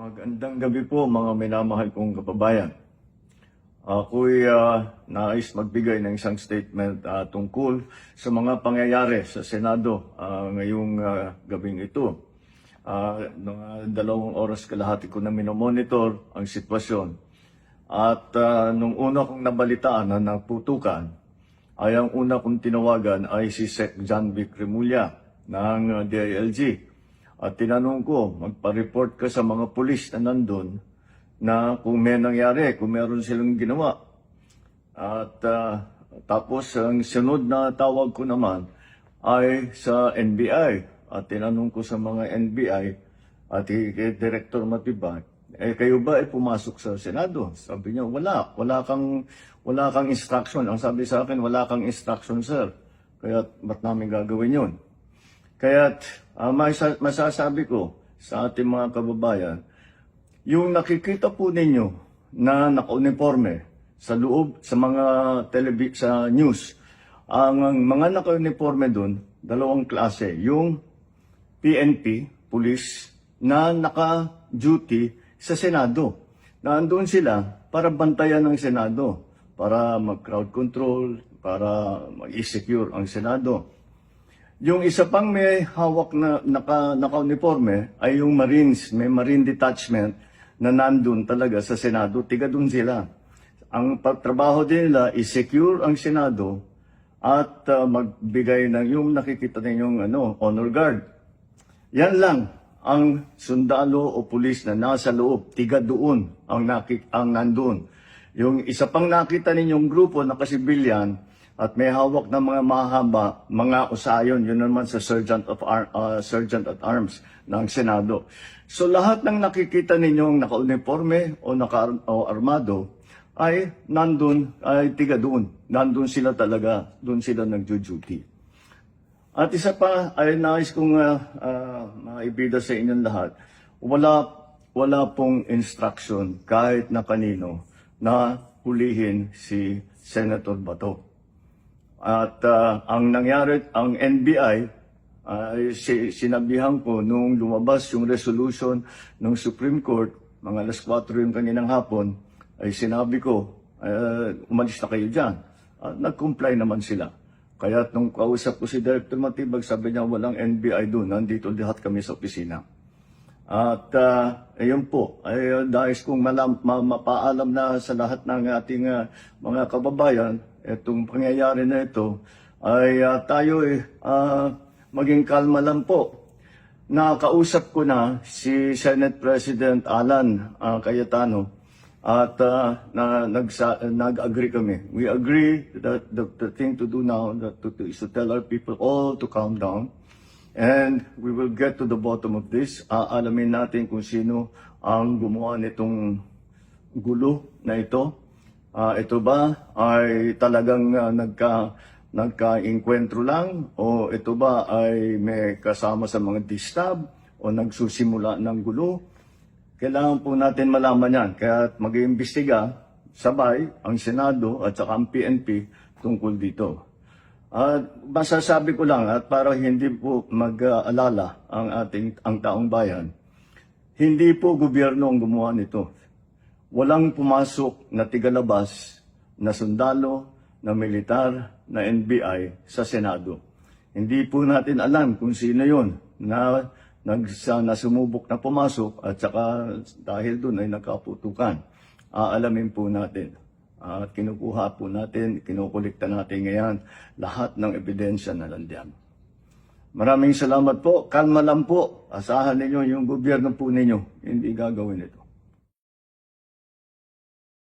Magandang gabi po mga minamahal kong kababayan. Ako'y nais magbigay ng isang statement tungkol sa mga pangyayari sa Senado ngayong gabing ito. Mga 2 oras kalahati ko na minomonitor ang sitwasyon. At nung una kong nabalitaan na naputukan, ay ang una kong tinawagan ay si Sec. John Vic Remulla ng DILG. At tinanong ko, magpa-report ka sa mga pulis na nandun na kung may nangyari, kung meron silang ginawa. At tapos ang sunod na tawag ko naman ay sa NBI. At tinanong ko sa mga NBI at kay Director Matibag, kayo ba ay pumasok sa Senado? Sabi niya, wala kang instruction. Ang sabi sa akin, wala kang instruction, sir. Kaya ba't namin gagawin yun? Kaya't masasabi ko sa ating mga kababayan, yung nakikita po ninyo na naka-uniforme sa loob, sa mga sa news, ang mga naka-uniforme doon, 2 klase. Yung PNP, police, na naka-duty sa Senado. Nandoon sila para bantayan ng Senado, para mag-crowd control, para mag-secure ang Senado. Yung isa pang may hawak na naka-uniforme ay yung Marines, may Marine Detachment na nandun talaga sa Senado, tiga dun sila. Ang pagtrabaho din nila is secure ang Senado at magbigay ng yung nakikita ninyong honor guard. Yan lang ang sundalo o pulis na nasa loob, tiga doon ang nandun. Yung isa pang nakita ninyong grupo na kasibilyan, at may hawak na mga mahaba, mga usayon, yun naman sa Sergeant at Arms ng Senado. So lahat ng nakikita ninyong naka-uniforme o armado ay nandun, ay tiga doon. Nandun sila talaga, doon sila nagjo-duty. At isa pa ay nais kong maibida sa inyong lahat, wala pong instruction kahit na kanino na hulihin si Senator Bato. At ang nangyari, ang NBI, sinabihan ko nung lumabas yung resolution ng Supreme Court, mga alas 4 yung kaninang hapon, ay sinabi ko, umalis na kayo dyan. Nag-comply naman sila. Kaya nung kausap ko si Director Matibag, sabi niya walang NBI doon, nandito lahat kami sa opisina. At ayun po, ay dahil kong mapaalam na sa lahat ng ating mga kababayan, itong pangyayari na ito, ay tayo maging kalma lang po. Nakausap ko na si Senate President Alan Cayetano at nag-agree kami. We agree that the thing to do now is to tell our people all to calm down. And we will get to the bottom of this. Alamin natin kung sino ang gumawa nitong gulo na ito. Ito ba ay talagang nagka-inkwentro lang? O ito ba ay may kasama sa mga distab? O nagsusimula ng gulo? Kailangan po natin malaman yan. Kaya mag-iimbestiga sabay ang Senado at saka ang PNP tungkol dito. Masasabi ko lang at para hindi po mag-alala ang taong bayan, hindi po gobyerno ang gumawa nito. Walang pumasok na tigalabas na sundalo, na militar, na NBI sa Senado. Hindi po natin alam kung sino yon na sumubok na pumasok at saka dahil doon ay nagkaputukan. Aalamin po natin. At kinukuha po natin, kinukulikta natin ngayon lahat ng ebidensya na nandiyan. Maraming salamat po. Kalma lang po. Asahan ninyo yung gobyerno po ninyo. Hindi gagawin ito.